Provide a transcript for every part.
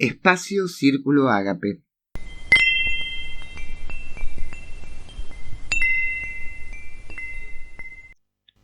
Espacio Círculo Ágape.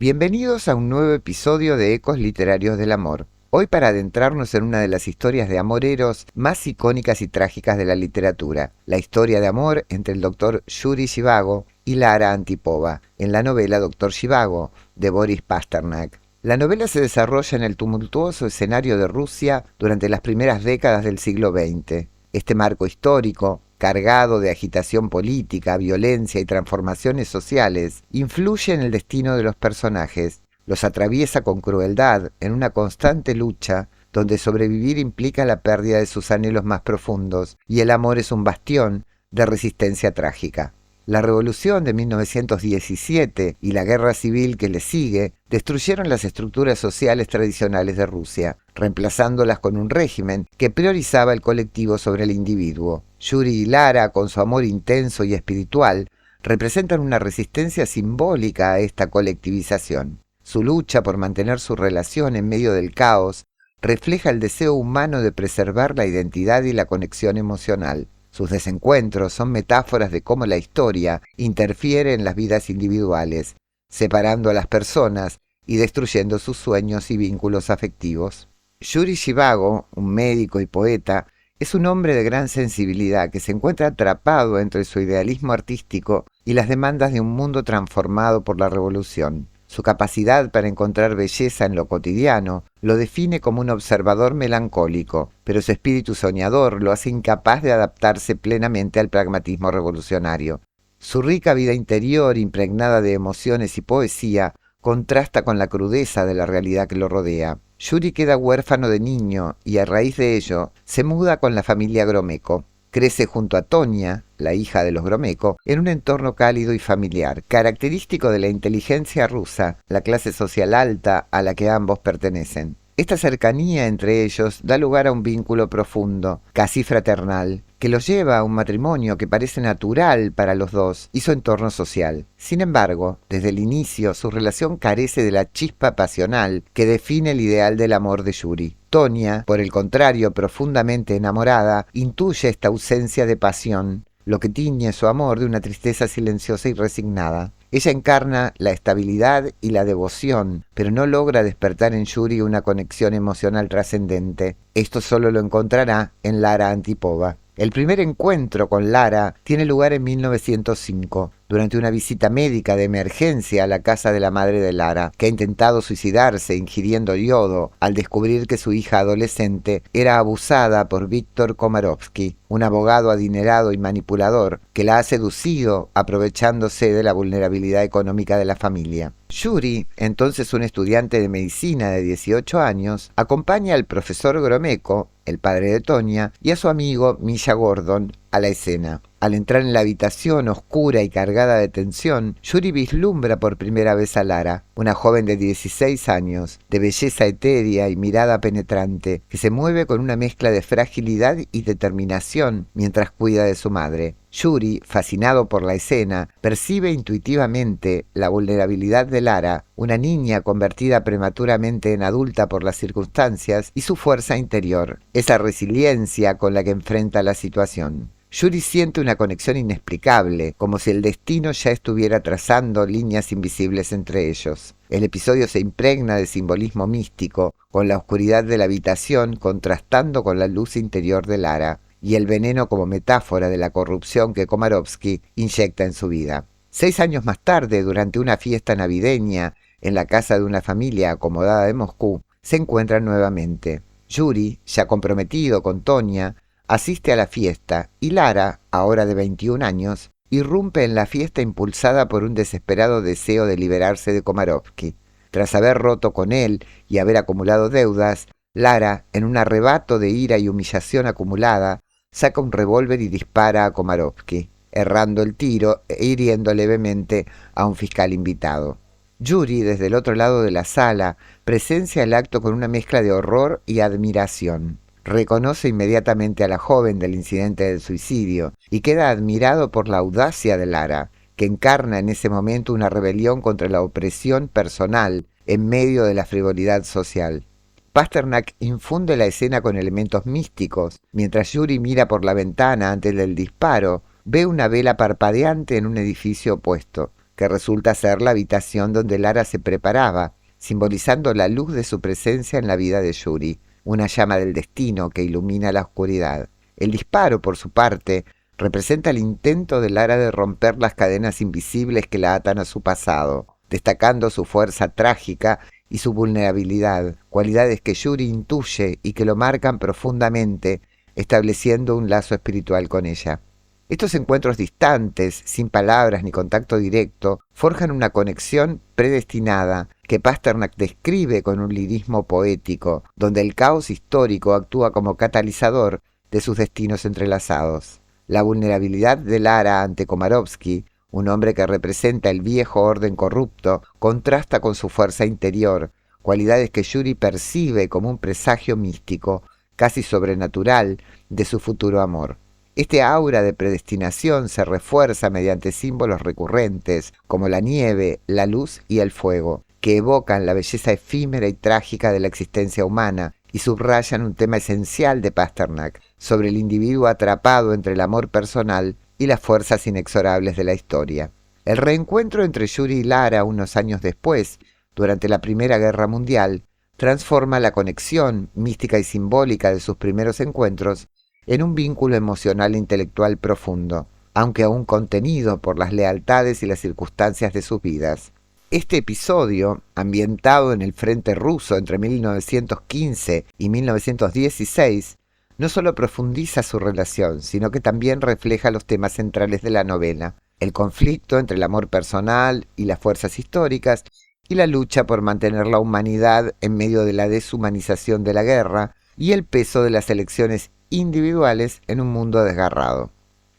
Bienvenidos a un nuevo episodio de Ecos Literarios del Amor. Hoy para adentrarnos en una de las historias de amoreros más icónicas y trágicas de la literatura, la historia de amor entre el doctor Yuri Zhivago y Lara Antipova, en la novela Doctor Zhivago, de Boris Pasternak. La novela se desarrolla en el tumultuoso escenario de Rusia durante las primeras décadas del siglo XX. Este marco histórico, cargado de agitación política, violencia y transformaciones sociales, influye en el destino de los personajes. Los atraviesa con crueldad en una constante lucha donde sobrevivir implica la pérdida de sus anhelos más profundos y el amor es un bastión de resistencia trágica. La revolución de 1917 y la guerra civil que le sigue destruyeron las estructuras sociales tradicionales de Rusia, reemplazándolas con un régimen que priorizaba el colectivo sobre el individuo. Yuri y Lara, con su amor intenso y espiritual, representan una resistencia simbólica a esta colectivización. Su lucha por mantener su relación en medio del caos refleja el deseo humano de preservar la identidad y la conexión emocional. Sus desencuentros son metáforas de cómo la historia interfiere en las vidas individuales, separando a las personas y destruyendo sus sueños y vínculos afectivos. Yuri Zhivago, un médico y poeta, es un hombre de gran sensibilidad que se encuentra atrapado entre su idealismo artístico y las demandas de un mundo transformado por la revolución. Su capacidad para encontrar belleza en lo cotidiano lo define como un observador melancólico, pero su espíritu soñador lo hace incapaz de adaptarse plenamente al pragmatismo revolucionario. Su rica vida interior, impregnada de emociones y poesía, contrasta con la crudeza de la realidad que lo rodea. Yuri queda huérfano de niño y a raíz de ello se muda con la familia Gromeko. Crece junto a Tonia, la hija de los Gromeko, en un entorno cálido y familiar, característico de la inteligencia rusa, la clase social alta a la que ambos pertenecen. Esta cercanía entre ellos da lugar a un vínculo profundo, casi fraternal, que los lleva a un matrimonio que parece natural para los dos y su entorno social. Sin embargo, desde el inicio su relación carece de la chispa pasional que define el ideal del amor de Yuri. Tonia, por el contrario, profundamente enamorada, intuye esta ausencia de pasión, lo que tiñe su amor de una tristeza silenciosa y resignada. Ella encarna la estabilidad y la devoción, pero no logra despertar en Yuri una conexión emocional trascendente. Esto solo lo encontrará en Lara Antipova. El primer encuentro con Lara tiene lugar en 1905, durante una visita médica de emergencia a la casa de la madre de Lara, que ha intentado suicidarse ingiriendo yodo al descubrir que su hija adolescente era abusada por Víctor Komarovsky, un abogado adinerado y manipulador que la ha seducido aprovechándose de la vulnerabilidad económica de la familia. Yuri, entonces un estudiante de medicina de 18 años, acompaña al profesor Gromeko, el padre de Tonia, y a su amigo Misha Gordon a la escena. Al entrar en la habitación oscura y cargada de tensión, Yuri vislumbra por primera vez a Lara, una joven de 16 años, de belleza etérea y mirada penetrante, que se mueve con una mezcla de fragilidad y determinación mientras cuida de su madre. Yuri, fascinado por la escena, percibe intuitivamente la vulnerabilidad de Lara, una niña convertida prematuramente en adulta por las circunstancias, y su fuerza interior, esa resiliencia con la que enfrenta la situación. Yuri siente una conexión inexplicable, como si el destino ya estuviera trazando líneas invisibles entre ellos. El episodio se impregna de simbolismo místico, con la oscuridad de la habitación contrastando con la luz interior de Lara, y el veneno como metáfora de la corrupción que Komarovsky inyecta en su vida. 6 años más tarde, durante una fiesta navideña en la casa de una familia acomodada de Moscú, se encuentran nuevamente. Yuri, ya comprometido con Tonia, asiste a la fiesta y Lara, ahora de 21 años, irrumpe en la fiesta impulsada por un desesperado deseo de liberarse de Komarovsky. Tras haber roto con él y haber acumulado deudas, Lara, en un arrebato de ira y humillación acumulada, saca un revólver y dispara a Komarovsky, errando el tiro e hiriendo levemente a un fiscal invitado. Yuri, desde el otro lado de la sala, presencia el acto con una mezcla de horror y admiración. Reconoce inmediatamente a la joven del incidente del suicidio y queda admirado por la audacia de Lara, que encarna en ese momento una rebelión contra la opresión personal en medio de la frivolidad social. Pasternak infunde la escena con elementos místicos. Mientras Yuri mira por la ventana antes del disparo, ve una vela parpadeante en un edificio opuesto, que resulta ser la habitación donde Lara se preparaba, simbolizando la luz de su presencia en la vida de Yuri, una llama del destino que ilumina la oscuridad. El disparo, por su parte, representa el intento de Lara de romper las cadenas invisibles que la atan a su pasado, destacando su fuerza trágica y su vulnerabilidad, cualidades que Yuri intuye y que lo marcan profundamente, estableciendo un lazo espiritual con ella. Estos encuentros distantes, sin palabras ni contacto directo, forjan una conexión predestinada que Pasternak describe con un lirismo poético, donde el caos histórico actúa como catalizador de sus destinos entrelazados. La vulnerabilidad de Lara ante Komarovsky, un hombre que representa el viejo orden corrupto, contrasta con su fuerza interior, cualidades que Yuri percibe como un presagio místico, casi sobrenatural, de su futuro amor. Este aura de predestinación se refuerza mediante símbolos recurrentes, como la nieve, la luz y el fuego, que evocan la belleza efímera y trágica de la existencia humana y subrayan un tema esencial de Pasternak sobre el individuo atrapado entre el amor personal y las fuerzas inexorables de la historia. El reencuentro entre Yuri y Lara unos años después, durante la Primera Guerra Mundial, transforma la conexión mística y simbólica de sus primeros encuentros en un vínculo emocional e intelectual profundo, aunque aún contenido por las lealtades y las circunstancias de sus vidas. Este episodio, ambientado en el frente ruso entre 1915 y 1916, no solo profundiza su relación, sino que también refleja los temas centrales de la novela: el conflicto entre el amor personal y las fuerzas históricas, y la lucha por mantener la humanidad en medio de la deshumanización de la guerra, y el peso de las elecciones individuales en un mundo desgarrado.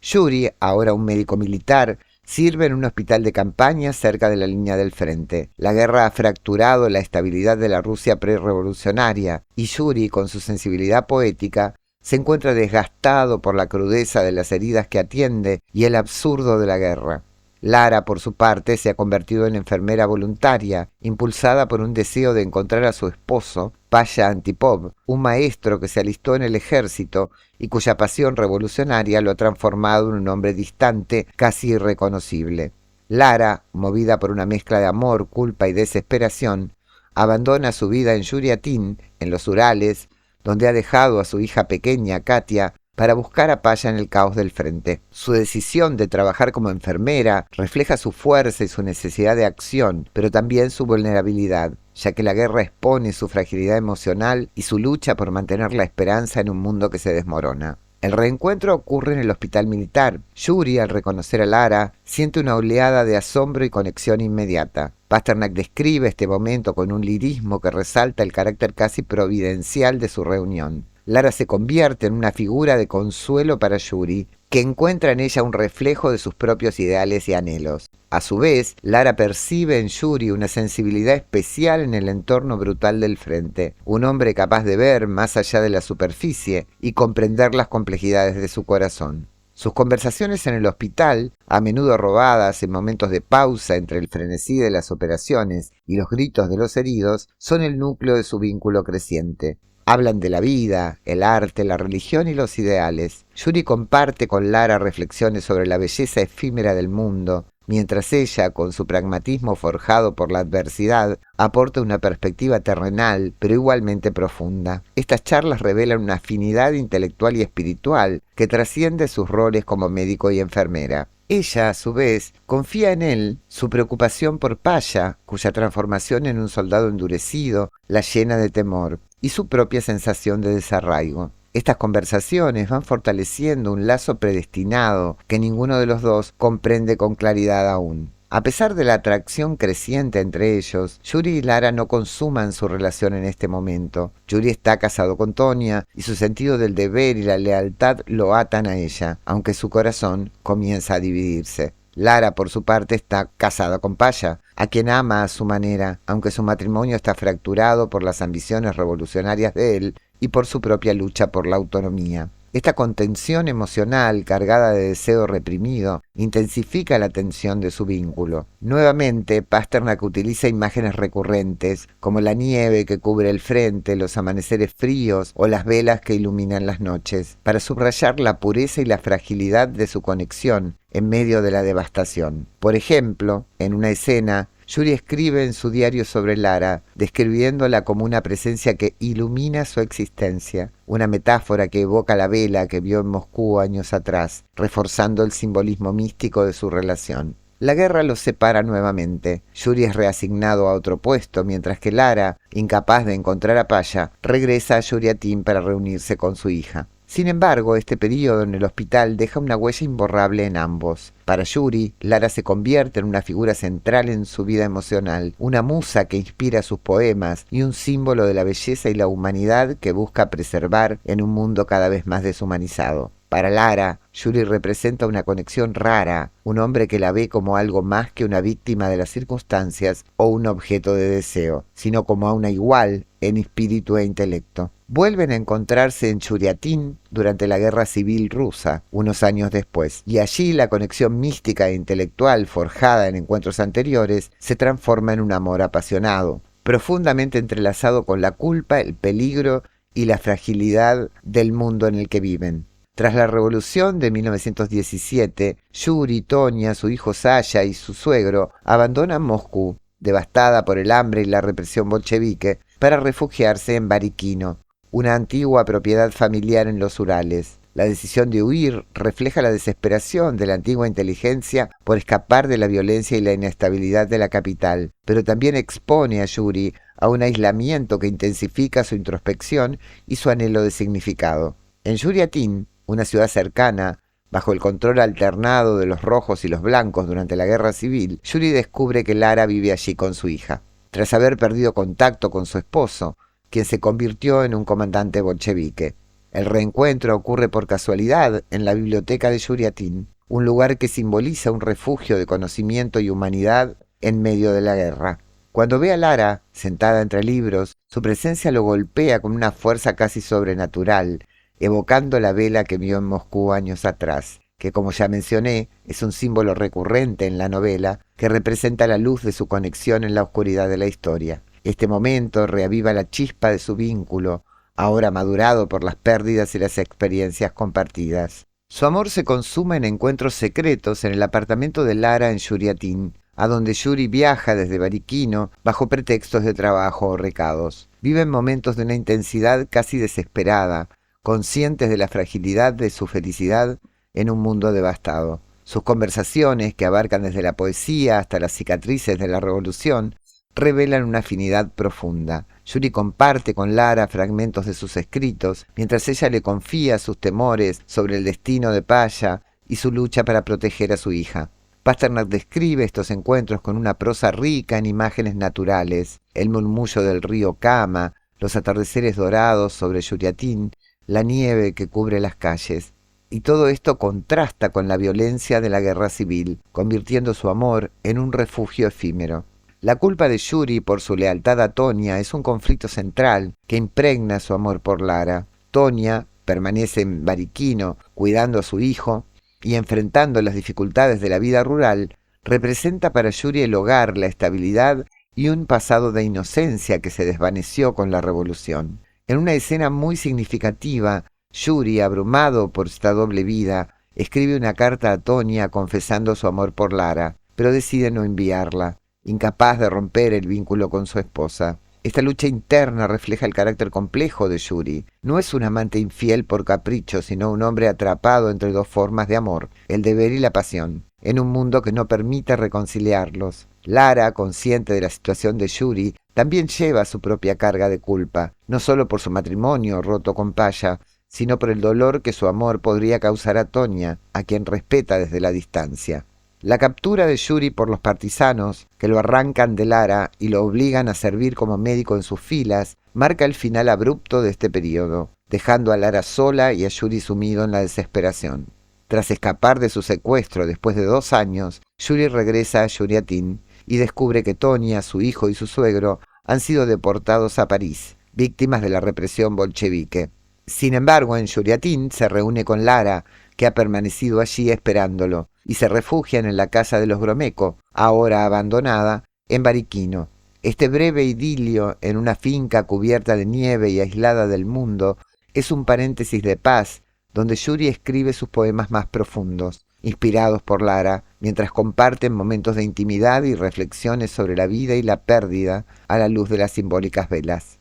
Yuri, ahora un médico militar, sirve en un hospital de campaña cerca de la línea del frente. La guerra ha fracturado la estabilidad de la Rusia prerevolucionaria, y Yuri, con su sensibilidad poética, se encuentra desgastado por la crudeza de las heridas que atiende y el absurdo de la guerra. Lara, por su parte, se ha convertido en enfermera voluntaria, impulsada por un deseo de encontrar a su esposo, Pasha Antipov, un maestro que se alistó en el ejército y cuya pasión revolucionaria lo ha transformado en un hombre distante, casi irreconocible. Lara, movida por una mezcla de amor, culpa y desesperación, abandona su vida en Yuriatín, en los Urales, donde ha dejado a su hija pequeña, Katia, para buscar a Pasha en el caos del frente. Su decisión de trabajar como enfermera refleja su fuerza y su necesidad de acción, pero también su vulnerabilidad, ya que la guerra expone su fragilidad emocional y su lucha por mantener la esperanza en un mundo que se desmorona. El reencuentro ocurre en el hospital militar. Yuri, al reconocer a Lara, siente una oleada de asombro y conexión inmediata. Pasternak describe este momento con un lirismo que resalta el carácter casi providencial de su reunión. Lara se convierte en una figura de consuelo para Yuri, que encuentra en ella un reflejo de sus propios ideales y anhelos. A su vez, Lara percibe en Yuri una sensibilidad especial en el entorno brutal del frente, un hombre capaz de ver más allá de la superficie y comprender las complejidades de su corazón. Sus conversaciones en el hospital, a menudo robadas en momentos de pausa entre el frenesí de las operaciones y los gritos de los heridos, son el núcleo de su vínculo creciente. Hablan de la vida, el arte, la religión y los ideales. Yuri comparte con Lara reflexiones sobre la belleza efímera del mundo, mientras ella, con su pragmatismo forjado por la adversidad, aporta una perspectiva terrenal, pero igualmente profunda. Estas charlas revelan una afinidad intelectual y espiritual que trasciende sus roles como médico y enfermera. Ella, a su vez, confía en él su preocupación por Pasha, cuya transformación en un soldado endurecido la llena de temor, y su propia sensación de desarraigo. Estas conversaciones van fortaleciendo un lazo predestinado que ninguno de los dos comprende con claridad aún. A pesar de la atracción creciente entre ellos, Yuri y Lara no consuman su relación en este momento. Yuri está casado con Tonia y su sentido del deber y la lealtad lo atan a ella, aunque su corazón comienza a dividirse. Lara, por su parte, está casada con Pasha, a quien ama a su manera, aunque su matrimonio está fracturado por las ambiciones revolucionarias de él y por su propia lucha por la autonomía. Esta contención emocional, cargada de deseo reprimido, intensifica la tensión de su vínculo. Nuevamente, Pasternak utiliza imágenes recurrentes, como la nieve que cubre el frente, los amaneceres fríos o las velas que iluminan las noches, para subrayar la pureza y la fragilidad de su conexión en medio de la devastación. Por ejemplo, en una escena, Yuri escribe en su diario sobre Lara, describiéndola como una presencia que ilumina su existencia, una metáfora que evoca la vela que vio en Moscú años atrás, reforzando el simbolismo místico de su relación. La guerra los separa nuevamente. Yuri es reasignado a otro puesto, mientras que Lara, incapaz de encontrar a Paya, regresa a Yuriatín para reunirse con su hija. Sin embargo, este periodo en el hospital deja una huella imborrable en ambos. Para Yuri, Lara se convierte en una figura central en su vida emocional, una musa que inspira sus poemas y un símbolo de la belleza y la humanidad que busca preservar en un mundo cada vez más deshumanizado. Para Lara, Yuri representa una conexión rara, un hombre que la ve como algo más que una víctima de las circunstancias o un objeto de deseo, sino como a una igual en espíritu e intelecto. Vuelven a encontrarse en Churiatín durante la Guerra Civil Rusa, unos años después, y allí la conexión mística e intelectual forjada en encuentros anteriores se transforma en un amor apasionado, profundamente entrelazado con la culpa, el peligro y la fragilidad del mundo en el que viven. Tras la revolución de 1917, Yuri, Tonia, su hijo Sasha y su suegro abandonan Moscú, devastada por el hambre y la represión bolchevique, para refugiarse en Bariquino, una antigua propiedad familiar en los Urales. La decisión de huir refleja la desesperación de la antigua inteligencia por escapar de la violencia y la inestabilidad de la capital, pero también expone a Yuri a un aislamiento que intensifica su introspección y su anhelo de significado. En Yuriatín, una ciudad cercana, bajo el control alternado de los rojos y los blancos durante la guerra civil, Yuri descubre que Lara vive allí con su hija. Tras haber perdido contacto con su esposo, quien se convirtió en un comandante bolchevique. El reencuentro ocurre por casualidad en la biblioteca de Yuriatín, un lugar que simboliza un refugio de conocimiento y humanidad en medio de la guerra. Cuando ve a Lara, sentada entre libros, su presencia lo golpea con una fuerza casi sobrenatural, evocando la vela que vio en Moscú años atrás, que, como ya mencioné, es un símbolo recurrente en la novela que representa la luz de su conexión en la oscuridad de la historia. Este momento reaviva la chispa de su vínculo, ahora madurado por las pérdidas y las experiencias compartidas. Su amor se consuma en encuentros secretos en el apartamento de Lara en Yuriatín, a donde Yuri viaja desde Bariquino bajo pretextos de trabajo o recados. Viven momentos de una intensidad casi desesperada, conscientes de la fragilidad de su felicidad en un mundo devastado. Sus conversaciones, que abarcan desde la poesía hasta las cicatrices de la revolución, revelan una afinidad profunda. Yuri comparte con Lara fragmentos de sus escritos, mientras ella le confía sus temores sobre el destino de Paya y su lucha para proteger a su hija. Pasternak describe estos encuentros con una prosa rica en imágenes naturales, el murmullo del río Kama, los atardeceres dorados sobre Yuriatín, la nieve que cubre las calles. Y todo esto contrasta con la violencia de la guerra civil, convirtiendo su amor en un refugio efímero. La culpa de Yuri por su lealtad a Tonia es un conflicto central que impregna su amor por Lara. Tonia permanece en Bariquino, cuidando a su hijo y enfrentando las dificultades de la vida rural, representa para Yuri el hogar, la estabilidad y un pasado de inocencia que se desvaneció con la revolución. En una escena muy significativa, Yuri, abrumado por esta doble vida, escribe una carta a Tonia confesando su amor por Lara, pero decide no enviarla, incapaz de romper el vínculo con su esposa. Esta lucha interna refleja el carácter complejo de Yuri. No es un amante infiel por capricho, sino un hombre atrapado entre dos formas de amor, el deber y la pasión, en un mundo que no permite reconciliarlos. Lara, consciente de la situación de Yuri, también lleva su propia carga de culpa, no solo por su matrimonio roto con Paya, sino por el dolor que su amor podría causar a Tonia, a quien respeta desde la distancia. La captura de Yuri por los partisanos, que lo arrancan de Lara y lo obligan a servir como médico en sus filas, marca el final abrupto de este periodo, dejando a Lara sola y a Yuri sumido en la desesperación. Tras escapar de su secuestro después de 2 años, Yuri regresa a Yuriatín y descubre que Tonia, su hijo y su suegro han sido deportados a París, víctimas de la represión bolchevique. Sin embargo, en Yuriatín se reúne con Lara, que ha permanecido allí esperándolo, y se refugian en la casa de los Gromeko, ahora abandonada, en Bariquino. Este breve idilio en una finca cubierta de nieve y aislada del mundo es un paréntesis de paz donde Yuri escribe sus poemas más profundos, inspirados por Lara, mientras comparten momentos de intimidad y reflexiones sobre la vida y la pérdida a la luz de las simbólicas velas.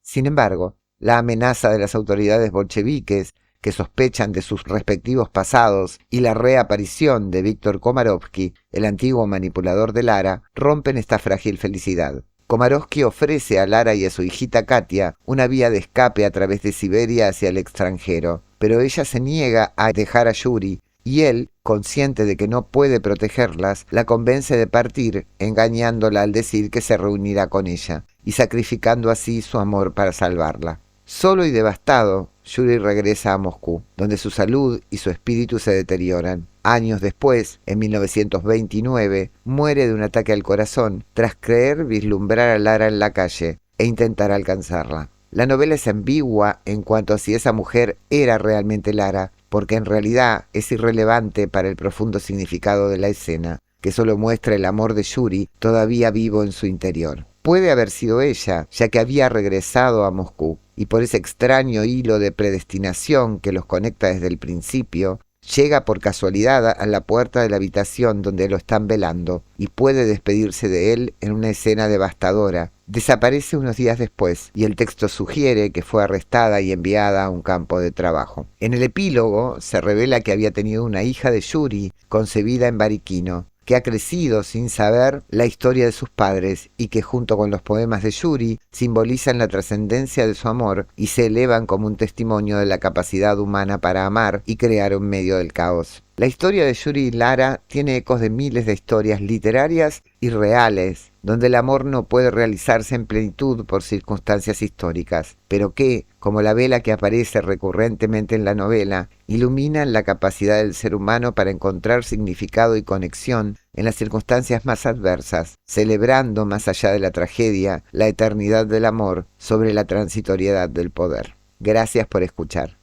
Sin embargo, la amenaza de las autoridades bolcheviques, que sospechan de sus respectivos pasados, y la reaparición de Víctor Komarovsky, el antiguo manipulador de Lara, rompen esta frágil felicidad. Komarovsky ofrece a Lara y a su hijita Katia una vía de escape a través de Siberia hacia el extranjero, pero ella se niega a dejar a Yuri, y él, consciente de que no puede protegerlas, la convence de partir, engañándola al decir que se reunirá con ella, y sacrificando así su amor para salvarla. Solo y devastado, Yuri regresa a Moscú, donde su salud y su espíritu se deterioran. Años después, en 1929, muere de un ataque al corazón, tras creer vislumbrar a Lara en la calle e intentar alcanzarla. La novela es ambigua en cuanto a si esa mujer era realmente Lara, porque en realidad es irrelevante para el profundo significado de la escena, que solo muestra el amor de Yuri todavía vivo en su interior. Puede haber sido ella, ya que había regresado a Moscú, y por ese extraño hilo de predestinación que los conecta desde el principio, llega por casualidad a la puerta de la habitación donde lo están velando, y puede despedirse de él en una escena devastadora. Desaparece unos días después, y el texto sugiere que fue arrestada y enviada a un campo de trabajo. En el epílogo se revela que había tenido una hija de Yuri, concebida en Bariquino, que ha crecido sin saber la historia de sus padres y que junto con los poemas de Yuri simbolizan la trascendencia de su amor y se elevan como un testimonio de la capacidad humana para amar y crear en medio del caos. La historia de Yuri y Lara tiene ecos de miles de historias literarias y reales, donde el amor no puede realizarse en plenitud por circunstancias históricas, pero que, como la vela que aparece recurrentemente en la novela, iluminan la capacidad del ser humano para encontrar significado y conexión en las circunstancias más adversas, celebrando más allá de la tragedia la eternidad del amor sobre la transitoriedad del poder. Gracias por escuchar.